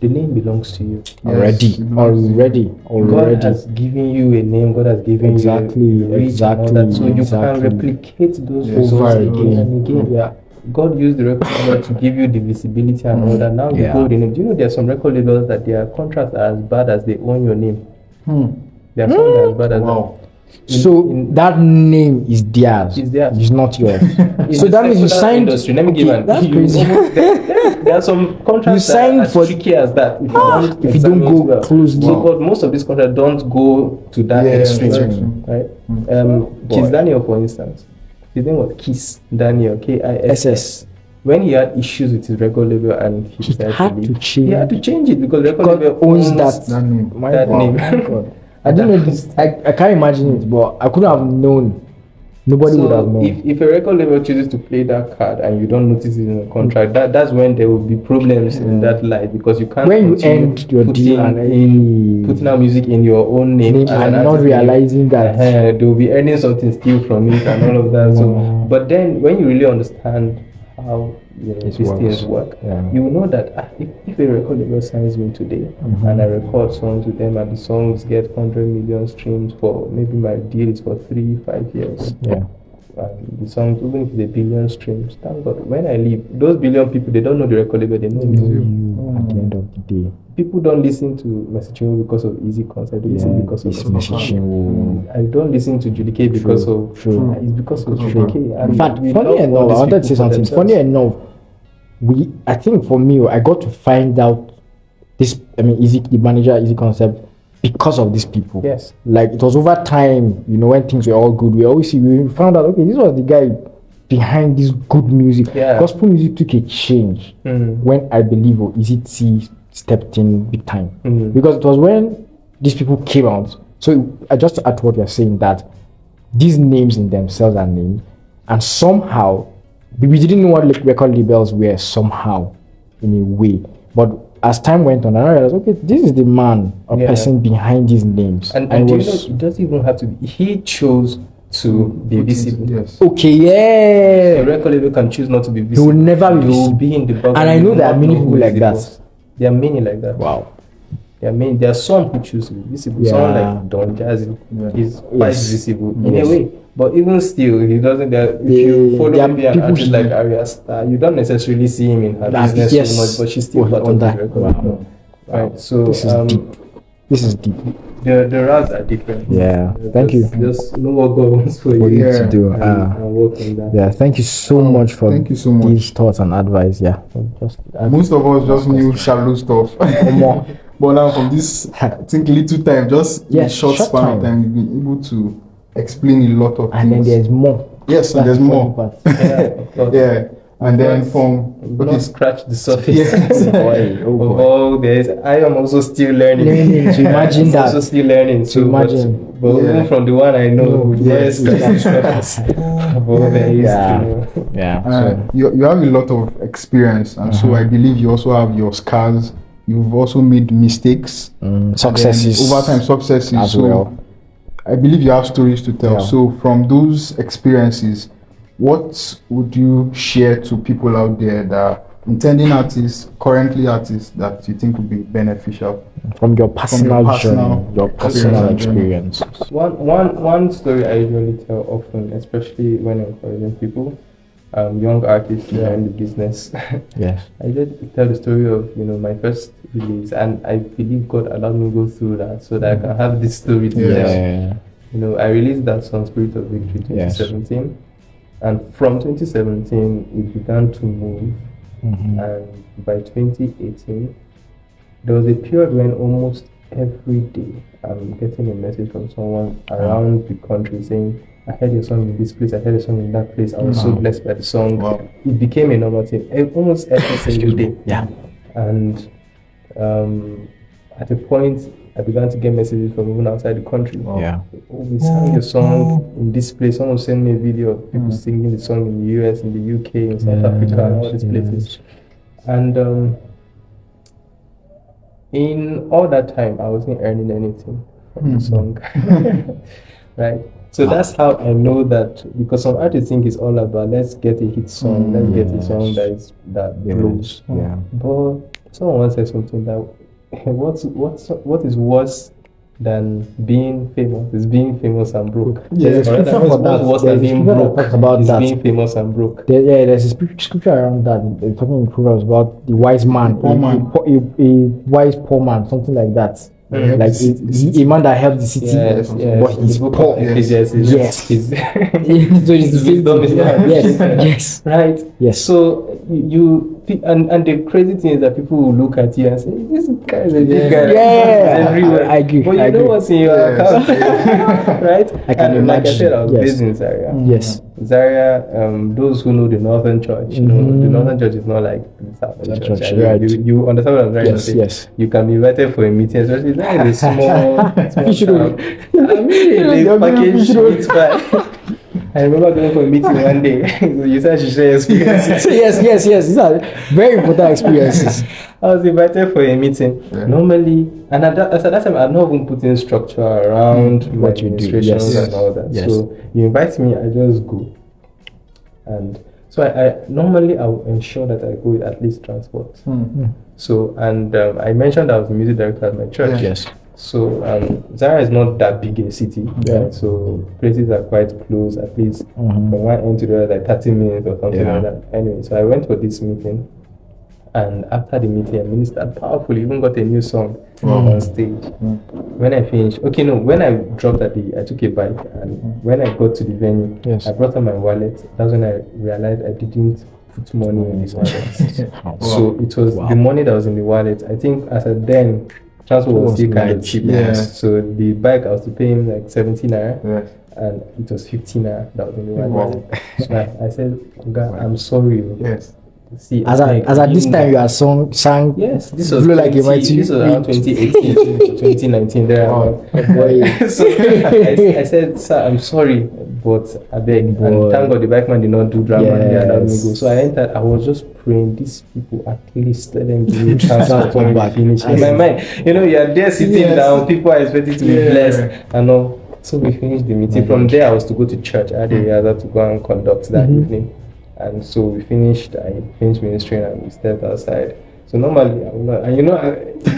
A: The name belongs to you.
D: Already.
A: God has given you a name. God has given you a reach and all that. So you can replicate those results again and again. God used the record label to give you the visibility and all that. Now you go the name. Do you know there are some record labels that their contracts are as bad as they own your name? There are some that are as bad as that.
D: So that name is theirs. It's not yours. So that means you signed.
A: Industry. Let me give an.
D: That's crazy.
A: There are some contracts
D: you signed
A: that are as tricky as that.
D: If you don't go closely.
A: So, but most of these contracts don't go to that extreme, right? Kiss Daniel, for instance, his name was Kiss Daniel, Kiss. When he had issues with his record label and he had to change it because record label owns that name.
D: I don't know this. I can't imagine it, but I couldn't have known. Nobody would have known.
A: If a record label chooses to play that card and you don't notice it in the contract, that's when there will be problems in that light, because you can't.
D: When you end your deal and
A: putting out music in your own name
D: and not realizing that
A: they will be earning something still from it and all of that. So, but then when you really understand how these things work, you will know that if a record label signs me today and I record songs with them and the songs get 100 million streams for maybe my deal is for 3-5 years, and the songs, even if it's a billion streams, thank God. When I leave, those billion people, they don't know the record label, they know you.
D: At the end of the day,
A: people don't listen to Chinwo because of Eezee concept. They listen because of Chinwo. I don't listen to Judikay because of it's because of Judikay.
D: In fact, funny enough, I wanted to say something. Funny enough, I think for me, I got to find out this. I mean, Eezee, the manager, Eezee concept, because of these people.
A: Yes.
D: Like it was over time, you know, when things were all good. We found out, okay, this was the guy behind this good music.
A: Yeah.
D: Gospel music took a change when I believe Eezzee stepped in big time. Because it was when these people came out. So I just add to what you're saying, that these names in themselves are names, and somehow we didn't know what record labels were somehow in a way. But as time went on, I realized, okay, this is the man or person behind these names.
A: And do you know, it doesn't even have to be. He chose to be visible.
B: Yes.
D: Okay, yeah.
A: A record label can choose not to be visible.
D: He will never be
A: visible. Be in the background.
D: And I know there are many people like that.
A: There are many like that.
D: Wow.
A: There are some who choose to be visible.
D: Yeah.
A: Someone like Don Jazzy is quite visible in a way. But even still, he doesn't. If you follow maybe an artist like Arya Star, you don't necessarily see him in her business so much, but she's still part of the record.
D: Wow.
A: Right. So
D: this is deep.
A: The routes are different.
D: Yeah. Thank you.
A: Just know what God wants for you
D: to do.
A: And work on that.
D: Yeah. Thank you so much for these thoughts and advice. Yeah.
B: Most of us just knew shallow stuff. But now from this, I think little time, just in a short span of time, you've been able to explain a lot of things.
D: And then there's more.
B: Yes, and there's more. Yeah. And then from
A: scratch the surface of all this. I am also still learning.
D: To imagine that.
A: Also still learning. So
D: imagine.
A: But even from the one I know, scratch the surface of all there is to know.
B: You have a lot of experience, and so I believe you also have your scars. You've also made mistakes,
D: successes,
B: over time successes
D: as well.
B: I believe you have stories to tell. So from those experiences, what would you share to people out there that are intending artists, currently artists, that you think would be beneficial
D: from your personal journey, your personal experience?
A: One story I usually tell often, especially when encouraging people, young artists in the business.
D: Yes.
A: I did tell the story of my first release, and I believe God allowed me to go through that so that I can have this story to tell. I released that song Spirit of Victory 2017, and from 2017 it began to move, and by 2018 there was a period when almost every day I'm getting a message from someone around the country saying, I heard your song in this place, I heard your song in that place, I was so blessed by the song. It became a normal thing almost every single day. And at a point I began to get messages from even outside the country. We sang your song in this place. Someone sent me a video of people singing the song in the US, in the UK, in South Africa, and all these places. And in all that time I wasn't earning anything from the song. Right? So that's how I know that, because some artists think it's all about let's get a hit song, let's get a song that blows. But someone once said something that what is worse than being famous is being famous and broke.
D: There's a scripture for that.
A: Worse than being broke is being famous and broke.
D: There's a scripture around that. They're talking in Proverbs about the wise man, a wise poor man, something like that. Like a man that helped the city, but he's poor. Yes. So his wisdom is yes. Right. Yes.
A: So and the crazy thing is that people will look at you and say, "This guy is a big guy."
D: Yeah, I agree.
A: But you know what's in your account, right?
D: I can imagine.
A: Like I said, I was based in Zaria.
D: Yes.
A: Zaria. Those who know the Northern Church, the Northern Church is not like the Southern Church.
D: Right.
A: You understand what I'm trying to say?
D: Yes.
A: You can be invited for a meeting, especially in a small town.
D: The
A: package is fine. I remember going for a meeting one day. You said you share experiences.
D: Yes. These are very important experiences.
A: I was invited for a meeting. Normally, and at that time, I'm not even putting structure around what you do and all that. So you invite me, I just go. And so I normally I will ensure that I go with at least transport. So, and I mentioned I was the music director at my church.
D: Yes.
A: So Zara is not that big a city, right? So places are quite close, at least from one end to the other, like 30 minutes or something like that. Anyway, so I went for this meeting, and after the meeting, I ministered powerfully, even got a new song on stage. When I finished, when I dropped I took a bike, and when I got to the venue, I brought out my wallet. That's when I realized I didn't put money in this wallet. So it was the money that was in the wallet. I think as at then, transport was still kind of cheap. So the bike, I was to pay him like 17 naira, and it was 15 naira that was in the wallet. So I said, God, I'm sorry. See,
D: as at this time you are sang.
A: Yes, this was this was around 2018 to 2019 there. So I said, sir, I'm sorry, but I beg. And thank God the bikeman did not do drama and allowed me go. So I entered. I was just praying, these people at least let them give me transport when we finish. In my mind, you are there sitting down, people are expected to be blessed and all. So we finished the meeting. From there I was to go to church. I had a rehearsal to go and conduct that evening. And so we finished, I finished ministering and we stepped outside. So normally,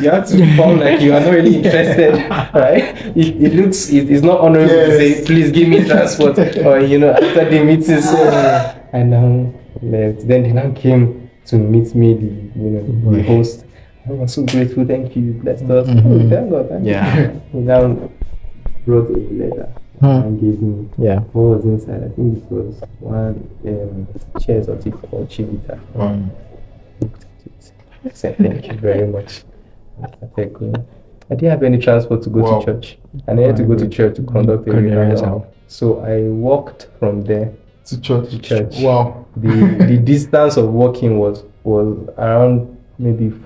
A: you have to form like you are not really interested, right? It's not honorable to say, please give me transport, or, after the meeting. So I now left. Then they now came to meet me, the host. I was so grateful, thank you, blessed us. Thank God, thank you. He now brought a letter. And gave me what was inside. I think it was one chairs of it called Chivita. I said thank you very much. I didn't have any transport to go to church, and I had to go to church to conduct a rehearsal. So I walked from there
B: to church.
A: Wow. The distance of walking was around maybe 30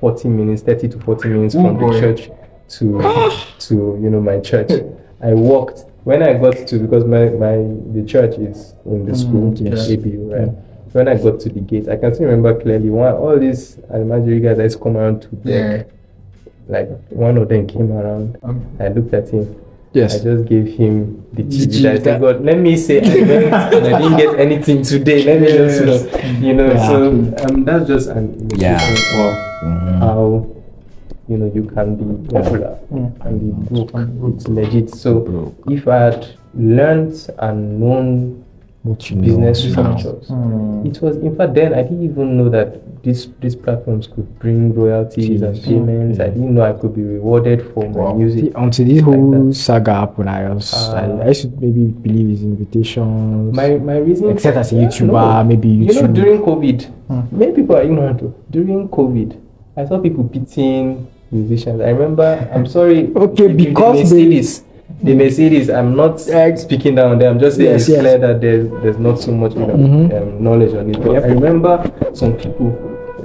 A: to 40 minutes from the church to my church. I walked. When I got to, because the church is in the school, ABU, right? When I got to the gate, I can still remember clearly all these imaginary guys that come around to beg. Like one of them came around. I looked at him. I just gave him the TV. I said, God, let me say I went and I didn't get anything today. Let me just So that's just an illustration of how you can be popular and be broke. It's legit. So if I had learned and known business structures, it was, in fact, then I didn't even know that these platforms could bring royalties and payments. I didn't know I could be rewarded for my music.
D: Until this whole saga happened, I should maybe believe in invitations.
A: My reason,
D: except as a YouTuber, maybe YouTube.
A: During COVID, many people are ignorant. During COVID, I saw people beating musicians. I remember, I'm sorry,
D: because
A: they may say this. I'm not speaking down on them. I'm just saying it's clear that there's not so much knowledge on it. But I remember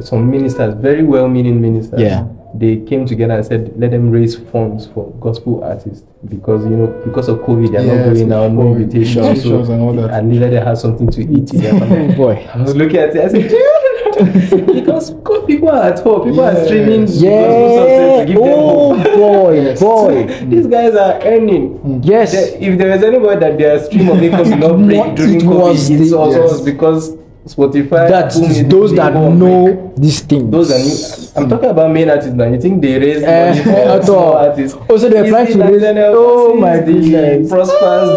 A: some ministers, very well-meaning ministers, they came together and said, let them raise funds for gospel artists because of COVID, they're not going out, no invitations, and all that. And let them have something to eat. I was looking at it. I said, because people are at home, people are streaming to give them hope. These guys are earning. If there is anybody that their stream of income did not break during COVID, it's also because Spotify.
D: That's those that know this thing.
A: Those are new. I'm talking about main artists now. You think they raise money for small artists?
D: Also, they're planning to raise. Oh my goodness!
A: Prospers,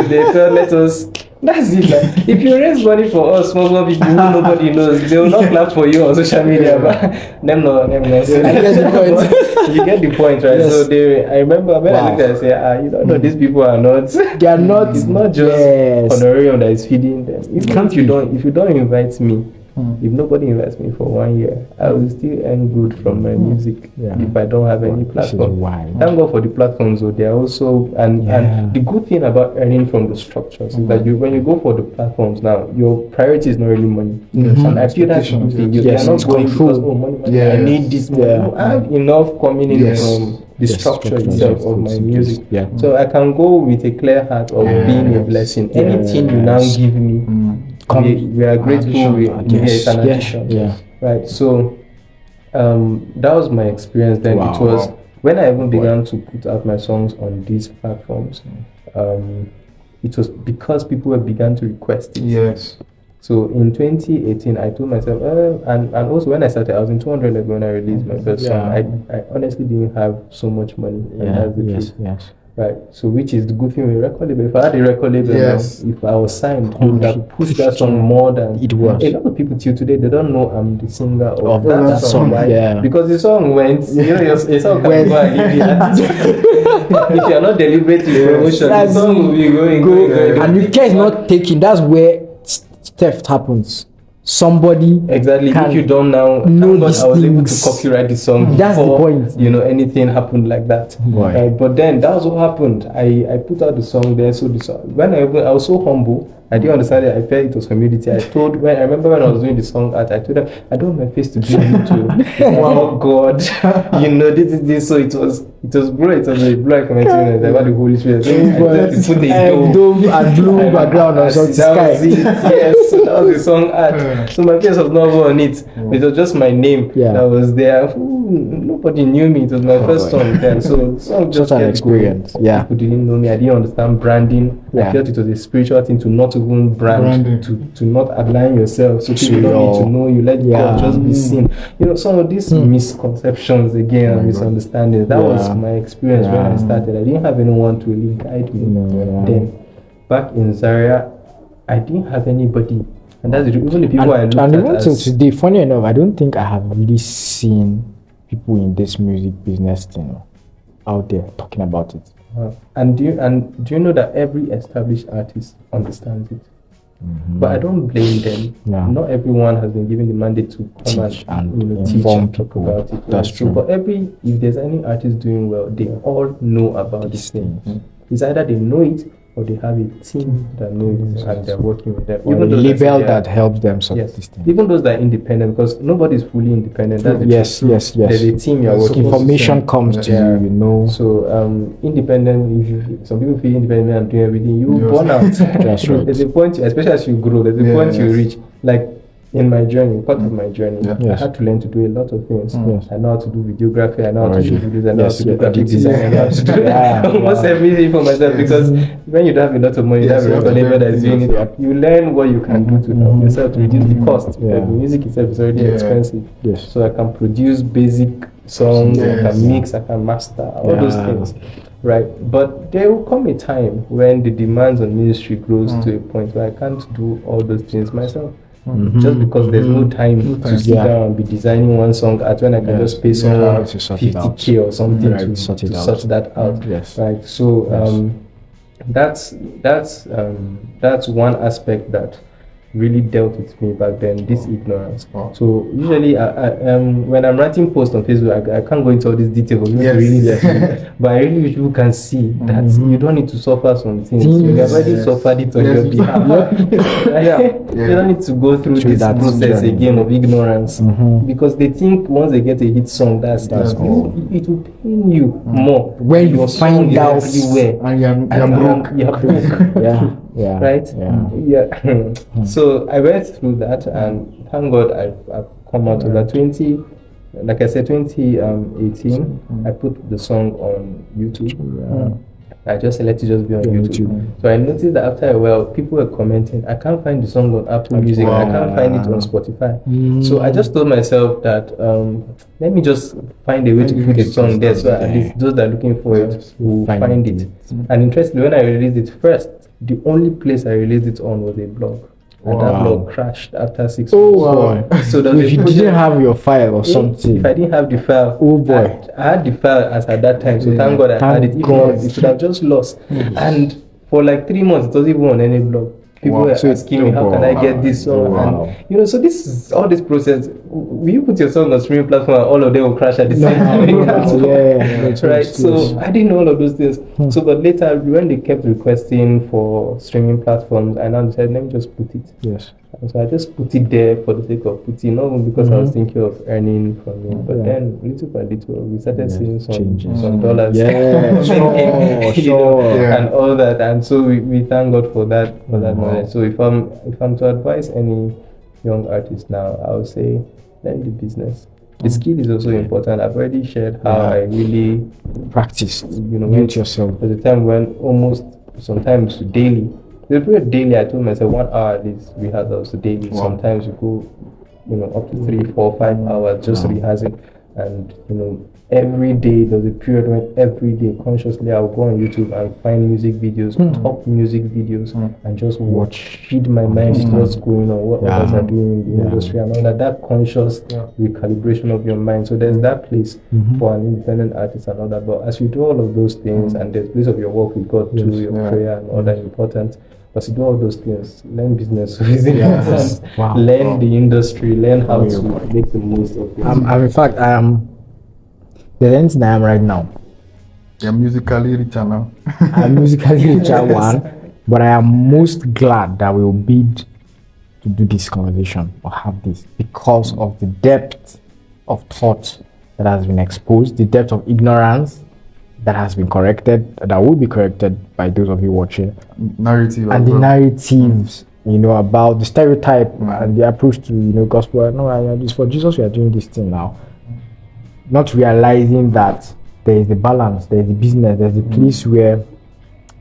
A: they felt let us. That's it. Like, if you raise money for us, small people who nobody knows, they will not clap for you on social media. But them no. I get the point. You get the point, right? Yes. So I remember when I looked at it, I said, you don't know, these people are not.
D: They are not.
A: It's not just honorarium that is feeding them. If you don't invite me, if nobody invites me for 1 year, I will still earn good from my music if I don't have any platform. Thank God for the platforms, though. They are also and the good thing about earning from the structures is that when you go for the platforms now, your priority is not really money. And I feel that's a good thing. You are not going because money. I need this. I have enough coming in from the structure itself of my music. So I can go with a clear heart of being a blessing. Anything you now give me. We are grateful. It's an addition. Right. So that was my experience then. It was when I even began to put out my songs on these platforms. It was because people began to request it. So in 2018, I told myself, and also when I started, I was in 200 level when I released my first song. I honestly didn't have so much money. And that's the truth.
D: Yes.
A: Right. So which is the good thing with record label. If I had a record label now, if I was signed, they would have pushed that song more than
D: it was.
A: A lot of people till today, they don't know I'm the singer of
D: that song.
A: Right? Because the song went, your song can go and leave the artist. If you're not deliberately promotion, the song will be going.
D: And if care is not taken, that's where theft happens. Somebody
A: exactly if you don't now
D: know
A: I was able to copyright the song
D: that's
A: before,
D: the point.
A: Anything happened like that. But then that was what happened. I put out the song there. So the song, when I was so humble, I didn't understand it. I felt it was humility. I remember when I was doing the song art, I told them, I don't want my face to be on YouTube. Wow, God, this is this. So it was blue. It was a black comment about the Holy Spirit. Put a
D: dome and blue background on the sky.
A: Yes, so that was the song art. So my face was not on it. It was just my name that was there. Nobody knew me. It was my first song then. So the song just
D: an experience.
A: People didn't know me. I didn't understand branding. I felt it was a spiritual thing to not even brand, to not align yourself. So people don't need to know you. Let God just be seen. Some of these misconceptions again and misunderstandings. That was my experience when I started. I didn't have anyone to really guide me. Then back in Zaria, I didn't have anybody. And that's even the people I looked at.
D: And even today, funny enough, I don't think I have really seen people in this music business thing out there talking about it.
A: And do you know that every established artist understands it? But I don't blame them. Not everyone has been given the mandate to come and
D: inform
A: people about it.
D: That's true.
A: But if there's any artist doing well, they all know about this thing. It's either they know it or they have a team that knows it and they're working with them.
D: Or even a label that helps them sort this thing.
A: Even those that are independent, because nobody's fully independent. That's
D: yes.
A: There's a team you're working.
D: Information comes to you,
A: So independent. If some people feel independent and doing everything, you burn out.
D: That's right.
A: There's a point, especially as you grow. There's a point you reach. Like in my journey, part of my journey, I had to learn to do a lot of things. I know how to do videography, I know how to do videos, I know how to do graphic design, I know how to do almost everything for myself, because when you don't have a lot of money, you have a record label that is doing it, you learn what you can do to help yourself to reduce the cost. The music itself is already expensive. So I can produce basic songs, I can mix, I can master, all those things. Right, but there will come a time when the demands on ministry grows to a point where I can't do all those things myself. Just because there's no time to sit down and be designing one song at when I can just pay someone 50K or something to sort that out. Right. So that's one aspect that really dealt with me back then, this ignorance. So usually when I'm writing posts on Facebook, I can't go into all these details but I really wish people can see that you don't need to suffer some things. You have already suffered it on your behalf. You don't need to go through this process again of ignorance, because they think once they get a hit song, that's it will pain you more
D: when you find out
A: everywhere
B: and you're broke.
A: Right? So I went through that, and thank God I've come out of that. 2018, I put the song on YouTube. I just let it just be on YouTube. So I noticed that after a while, people were commenting, I can't find the song on Apple Music, I can't find it on Spotify. So I just told myself that let me just find a way to put the song there, so at least those that are looking for it will find it. And interestingly, when I released it first, the only place I released it on was a blog. And that blog crashed after 6 months. So
D: if you didn't have your file or something.
A: If I didn't have the file, I had the file as at that time. So thank God I had it. If not, it should have just lost. And for like 3 months, it wasn't even on any blog. People were asking me, how can I get this song? And so this is all this process. Will you put your song on streaming platform and all of them will crash at the same time? Right. So I didn't know all of those things. So but later, when they kept requesting for streaming platforms, I now decided, let me just put it. And so I just put it there for the sake of putting, not even because I was thinking of earning from it, but then little by little we started seeing some dollars, and all that, and so we thank God for that knowledge. So if I'm to advise any young artist now, I would say learn the business. The skill is also important. I've already shared how I really
D: practiced.
A: Went yourself. At the time when almost sometimes daily they do it daily. I told myself 1 hour at least rehearsals daily. Wow. Sometimes you go, up to 3, 4, 5 hours just rehearsing, and every day there's a period when every day consciously I'll go on YouTube and find music videos, top music videos, and just feed my mind what's going on, what others are doing in the industry, and all that conscious recalibration of your mind. So there's that place for an independent artist and all that. But as you do all of those things, and there's place of your work with God too, your prayer and all that important. As you do all those things, learn business, learn the industry, learn how to make the most of it.
D: In fact, the lens that I am right now.
B: You're musically richer now.
D: I'm musically richer one, but I am most glad that we will bid to do this conversation or have this because of the depth of thought that has been exposed, the depth of ignorance that has been corrected, that will be corrected by those of you watching.
B: Narrative
D: and the narratives, about the stereotype and the approach to gospel. No, just for Jesus, we are doing this thing now. Not realizing that there is the balance, there is the business, there's the place where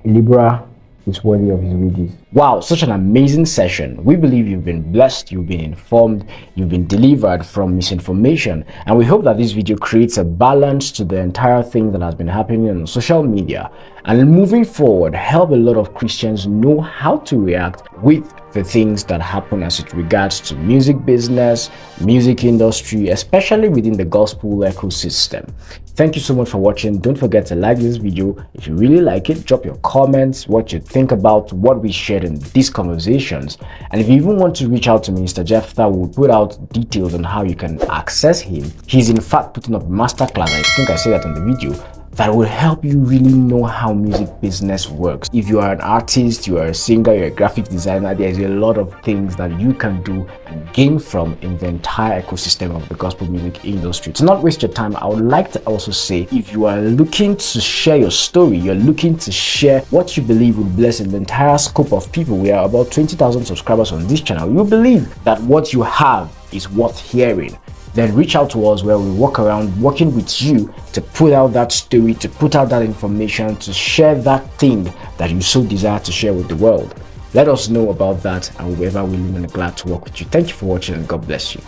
D: Libra is worthy of his wages. Wow, such an amazing session. We believe you've been blessed, you've been informed, you've been delivered from misinformation, and we hope that this video creates a balance to the entire thing that has been happening on social media, and moving forward help a lot of Christians know how to react with the things that happen as it regards to music business, music industry, especially within the gospel ecosystem. Thank you so much for watching. Don't forget to like this video. If you really like it, drop your comments, what you think about what we shared in these conversations. And if you even want to reach out to Mr. Jephtah, we'll put out details on how you can access him. He's in fact putting up a masterclass. I think I said that on the video. That will help you really know how music business works. If you are an artist, you are a singer, you're a graphic designer, there's a lot of things that you can do and gain from in the entire ecosystem of the gospel music industry. To not waste your time, I would like to also say, if you are looking to share your story, you're looking to share what you believe will bless in the entire scope of people, we are about 20,000 subscribers on this channel, you believe that what you have is worth hearing, then reach out to us where we walk around working with you to put out that story, to put out that information, to share that thing that you so desire to share with the world. Let us know about that, and we'll be ever willing and glad to work with you. Thank you for watching, and God bless you.